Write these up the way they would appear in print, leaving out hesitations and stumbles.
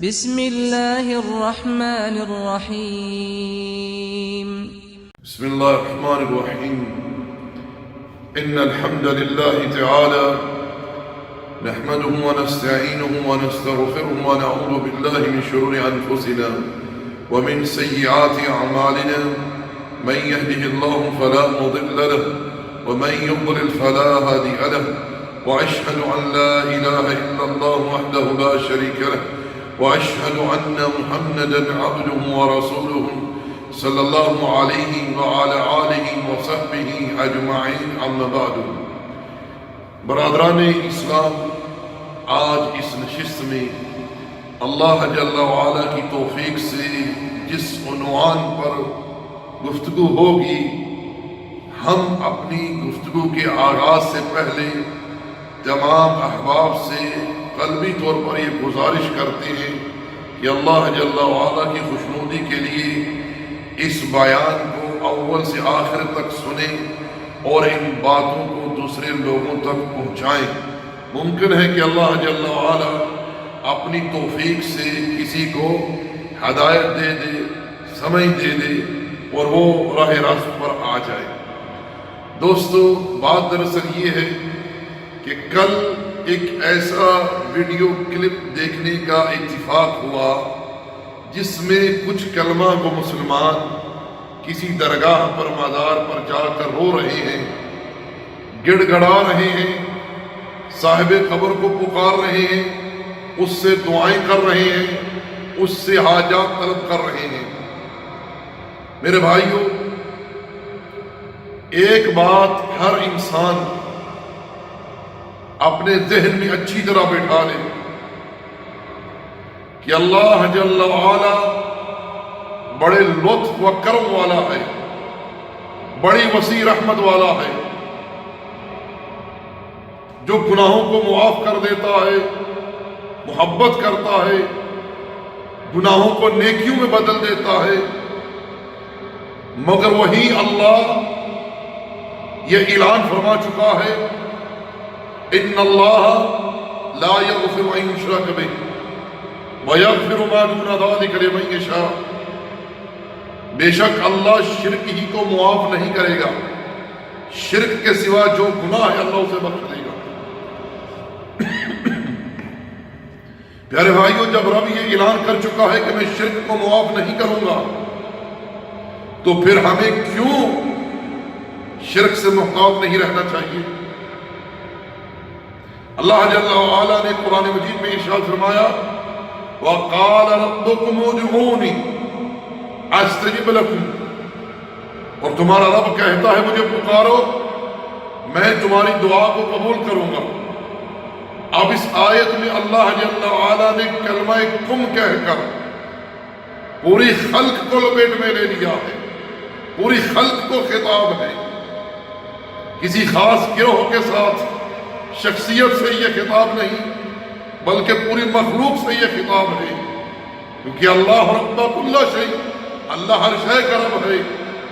بسم الله الرحمن الرحيم. بسم الله الرحمن الرحيم. إن الحمد لله تعالى نحمده ونستعينه ونستغفره ونعوذ بالله من شرور أنفسنا ومن سيئات أعمالنا. من يهده الله فلا مضل له ومن يضلل فلا هادي له. وأشهد أن لا إله إلا الله وحده لا شريك له وأشهد أن محمدا عبده ورسوله صلی اللہ علیہ وعلى آلہ وصحبہ اجمعین. اما بعد. برادران اسلام، آج اس نشست میں اللہ جل وعلا کی توفیق سے جس عنوان پر گفتگو ہوگی، ہم اپنی گفتگو کے آغاز سے پہلے تمام احباب سے قلبی طور پر یہ گزارش کرتے ہیں کہ اللہ جل وعلا کی خوشنودی کے لیے اس بیان کو اول سے آخر تک سنیں اور ان باتوں کو دوسرے لوگوں تک پہنچائیں. ممکن ہے کہ اللہ جل وعلا اپنی توفیق سے کسی کو ہدایت دے دے، سمجھ دے دے اور وہ راہ راست پر آ جائے. دوستو، بات دراصل یہ ہے کہ کل ایک ایسا ویڈیو کلپ دیکھنے کا اتفاق ہوا جس میں کچھ کلمہ کو مسلمان کسی درگاہ پر مزار پر جا کر رو رہے ہیں، گڑ گڑا رہے ہیں، صاحب قبر کو پکار رہے ہیں، اس سے دعائیں کر رہے ہیں، اس سے حاجات طلب کر رہے ہیں. میرے بھائیوں، ایک بات ہر انسان اپنے ذہن میں اچھی طرح بٹھا لے کہ اللہ جل وعلا بڑے لطف و کرم والا ہے، بڑی وسیع رحمت والا ہے، جو گناہوں کو معاف کر دیتا ہے، محبت کرتا ہے، گناہوں کو نیکیوں میں بدل دیتا ہے. مگر وہی اللہ یہ اعلان فرما چکا ہے، ان اللہ لا یغفر ان یشرک بہ وَيَغْفِرُ مَا دُونَ ذَلِكَ لِمَن يَشَاءُ. بے شک اللہ شرک ہی کو معاف نہیں کرے گا، شرک کے سوا جو گناہ ہے اللہ اسے بخش دے گا. پیارے بھائیو، جب رب یہ اعلان کر چکا ہے کہ میں شرک کو معاف نہیں کروں گا، تو پھر ہمیں کیوں شرک سے محتاط نہیں رہنا چاہیے؟ اللہ جل وعلا نے قرآن مجید میں ارشاد فرمایا، وَقَالَ رَبُّكُمْ ادْعُونِي أَسْتَجِبْ لَكُمْ. اور تمہارا رب کہتا ہے مجھے پکارو، میں تمہاری دعا کو قبول کروں گا. اب اس آیت میں اللہ جل وعلا نے کلمہ کم کہہ کر پوری خلق کو لپیٹ میں لے لیا ہے، پوری خلق کو خطاب ہے. کسی خاص گروہ کے ساتھ شخصیت سے یہ خطاب نہیں، بلکہ پوری مخلوق سے یہ خطاب ہے، کیونکہ اللہ رب کل شیء، اللہ ہر شے کا رب ہے.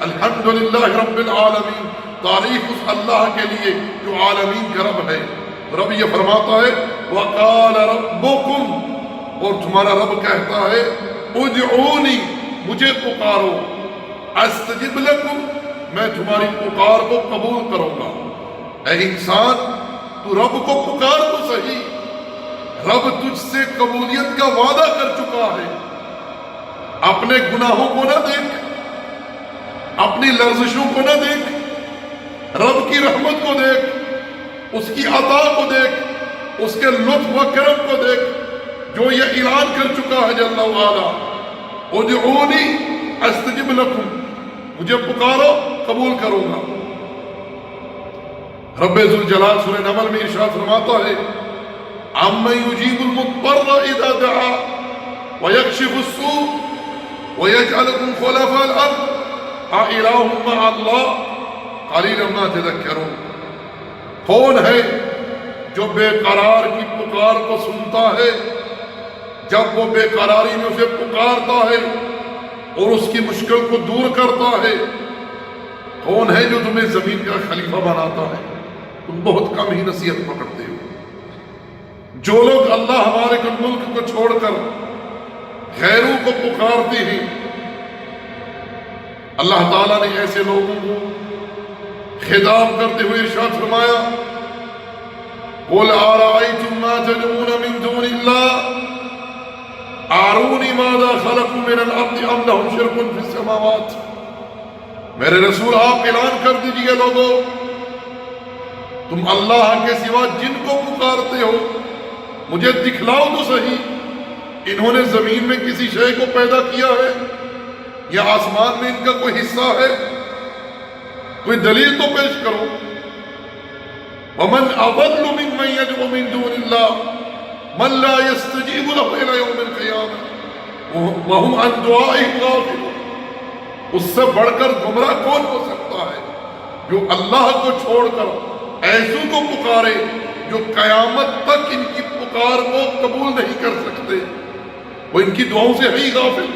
الحمدللہ رب العالمین، تعریف اس اللہ کے لیے جو عالمین کا رب ہے. رب یہ فرماتا ہے وَقَالَ رَبُّكُمْ، اور تمہارا رب کہتا ہے ادعونی، مجھے پکارو، استجب لکم، میں تمہاری پکار کو قبول کروں گا. اے انسان، تو رب کو پکار تو صحیح، رب تجھ سے قبولیت کا وعدہ کر چکا ہے. اپنے گناہوں کو نہ دیکھ، اپنی لرزشوں کو نہ دیکھ، رب کی رحمت کو دیکھ، اس کی عطا کو دیکھ، اس کے لطف و کرم کو دیکھ، جو یہ اعلان کر چکا ہے جل وعلا، ادعونی استجب لکم، مجھے پکارو قبول کروں گا. رب ذوالجلال سورہ نمل میں ارشاد فرماتا ہے عَمَّن يُجِيبُ الْمُضْطَرَّ إِذَا دَعَا وَيَكْشِفُ السُّوءَ وَيَجْعَلُكُمْ خُلَفَاءَ الْأَرْضِ أَإِلَٰهٌ مَّعَ اللَّهِ قَلِيلًا مَّا تَذَكَّرُونَ. کون ہے جو بے قرار کی پکار کو سنتا ہے جب وہ بے قراری میں اسے پکارتا ہے اور اس کی مشکل کو دور کرتا ہے؟ کون ہے جو تمہیں زمین کا خلیفہ بناتا ہے؟ تم بہت کم ہی نصیحت پکڑتے ہو. جو لوگ اللہ ہمارے ملک کو چھوڑ کر غیروں کو پکارتے ہیں۔ اللہ تعالیٰ نے ایسے لوگوں کو خطاب کرتے ہوئے ارشاد فرمایا قُلْ أَرَأَيْتُمْ مَا تَدْعُونَ مِن دُونِ اللَّهِ أَرُونِي مَاذَا خَلَقُوا مِنَ الْأَرْضِ أَمْ لَهُمْ شِرْكٌ فِي السَّمَاوَاتِ۔ میرے رسول آپ اعلان کر دیجئے لوگوں، تم اللہ کے سوا جن کو پکارتے ہو مجھے دکھلاؤ تو صحیح، انہوں نے زمین میں کسی شے کو پیدا کیا ہے یا آسمان میں ان کا کوئی حصہ ہے؟ کوئی دلیل تو پیش کرو۔ وَمَنْ أَضَلُّ مِمَّنْ يَدْعُو مِن دُونِ اللَّهِ مَنْ لَا يَسْتَجِيبُ لَهُ إِلَى يَوْمِ الْقِيَامَةِ وَهُمْ عَنْ دُعَائِهِمْ غَافِلُونَ۔ اس سے بڑھ کر گمراہ کون ہو سکتا ہے جو اللہ کو چھوڑ کر ایسوں کو پکارے جو قیامت تک ان کی پکار کو قبول نہیں کر سکتے، وہ ان کی دعاؤں سے ہی غافل۔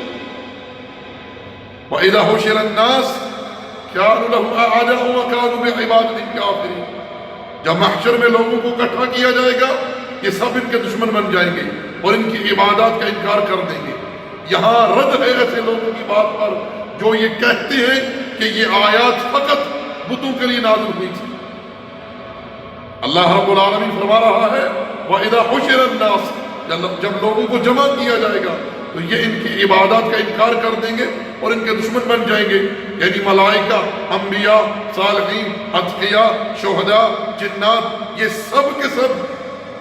وَإِذَا حُشِرَ النَّاسُ كَانُوا لَهُمْ أَعْدَاءً وَكَانُوا بِعِبَادَتِهِمْ كَافِرِينَ۔ جب محشر میں لوگوں کو اکٹھا کیا جائے گا یہ سب ان کے دشمن بن جائیں گے اور ان کی عبادات کا انکار کر دیں گے۔ یہاں رد ہے ایسے لوگوں کی بات پر جو یہ کہتے ہیں کہ یہ آیات فقط بتوں کے لیے نازل ہوئی تھی۔ اللہ رب العالمین فرما رہا ہے وَإِذَا حُشِرَ النَّاسُ، جب لوگوں کو جمع کیا جائے گا تو یہ ان کی عبادات کا انکار کر دیں گے اور ان کے دشمن بن جائیں گے، یعنی ملائکہ، انبیاء، صالحین، اتقیاء، شہداء، جنات، یہ سب کے سب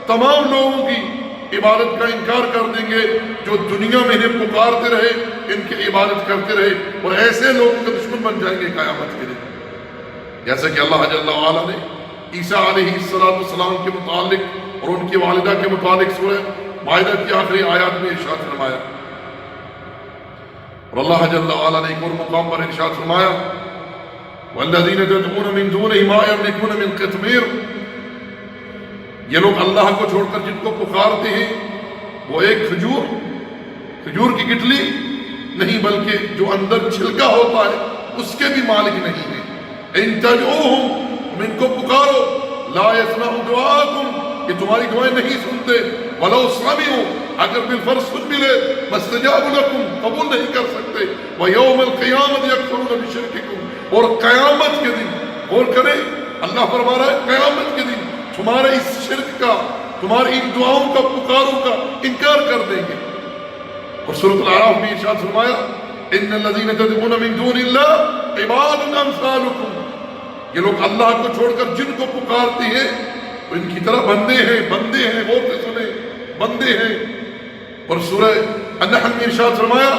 تمام لوگوں کی عبادت کا انکار کر دیں گے جو دنیا میں انہیں پکارتے رہے، ان کی عبادت کرتے رہے، اور ایسے لوگوں کے دشمن بن جائیں گے قیامت کے دن۔ جیسے کہ اللہ جل وعلا نے عیسیٰ علیہ السلام کے متعلق اور ان کی والدہ کے متعلق سورہ مائدہ کی آخری آیات میں ارشاد فرمایا، اور اللہ جل وعلا نے ایک اور مقام پر ارشاد فرمایا وَالَّذِينَ تَدْعُونَ مِن دُونِهِ مَا يَمْلِكُونَ مِن قِطْمِيرٍ۔ یہ لوگ اللہ کو چھوڑ کر جن کو پکارتے ہیں وہ ایک کھجور کی گٹلی نہیں بلکہ جو اندر چھلکا ہوتا ہے اس کے بھی مالک نہیں ہے۔ اِن تَدْعُوهُمْ، تم ان کو پکارو، لَا يَسْمَعُ دُعَاءَكُمْ، کہ تمہاری دعائیں نہیں سنتے، وَلَوْ سَمِعُوا، اگر بالفرض سن بھی لے، مَسْتَجَابُ لَكُمْ، قبول نہیں کر سکتے، وَيَوْمَ الْقِيَامَةِ يَكْفُرُونَ بِشِرْكِكُمْ، اور قیامت کے دن، غور کریں اللہ فرما رہا ہے قیامت کے دن تمہارے اس شرک کا، تمہاری ان دعاؤں کا، پکاروں کا انکار کر دیں گے۔ اور سورۃ الاعراف میں ارشاد فرمایا ان الذین تدعون من دون اللہ عباد امثالکم، یہ لوگ اللہ کو چھوڑ کر جن کو پکارتے ہیں وہ ان کی طرح بندے ہیں، غور سے سنیں، بندے ہیں۔ اور سورہ النحل میں ارشاد فرمایا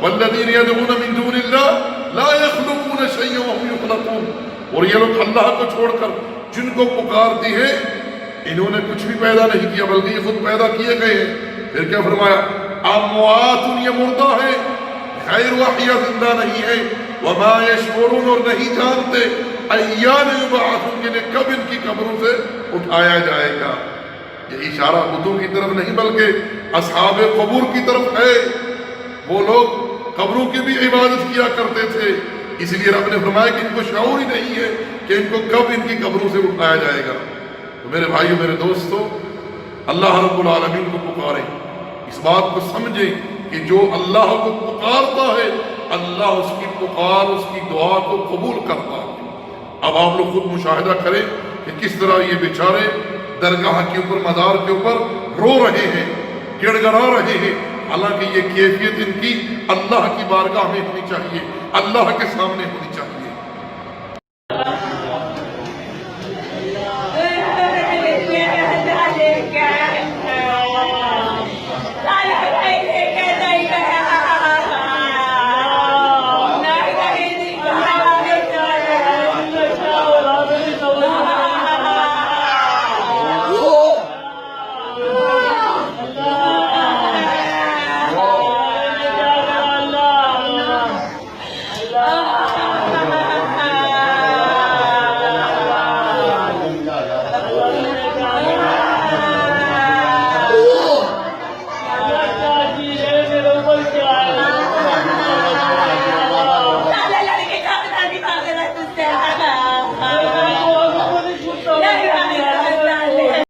والذین یدعون من دون اللہ لا یخلقون شیئا وهم یخلقون، اور یہ لوگ اللہ کو چھوڑ کر جن کو پکارتے ہیں انہوں نے کچھ بھی پیدا نہیں کیا بلکہ یہ خود پیدا کیے گئے ہیں۔ پھر کیا فرمایا اموات، یہ مردہ ہے، غیر احیاء، زندہ نہیں ہے، وما یشعرون، اور نہیں جانتے ایان یبعثون، کہ کب ان کی قبروں سے اٹھایا جائے گا۔ یہ اشارہ بتوں کی طرف نہیں بلکہ اصحاب قبور کی طرف ہے۔ وہ لوگ قبروں کی بھی عبادت کیا کرتے تھے، اس لیے رب نے فرمایا کہ ان کو شعور ہی نہیں ہے کہ ان کو کب ان کی قبروں سے اٹھایا جائے گا۔ تو میرے بھائیو، میرے دوستو، اللہ رب العالمین کو پکاریں، اس بات کو سمجھیں کہ جو اللہ کو پکارتا ہے اللہ اس کی پکار، اس کی دعا کو قبول کرتا ہے۔ اب آپ لوگ خود مشاہدہ کریں کہ کس طرح یہ بیچارے درگاہ کے اوپر، مزار کے اوپر رو رہے ہیں، گڑ گڑا رہے ہیں، حالانکہ یہ کیفیت ان کی اللہ کی بارگاہ میں ہونی چاہیے، اللہ کے سامنے ہونی چاہیے۔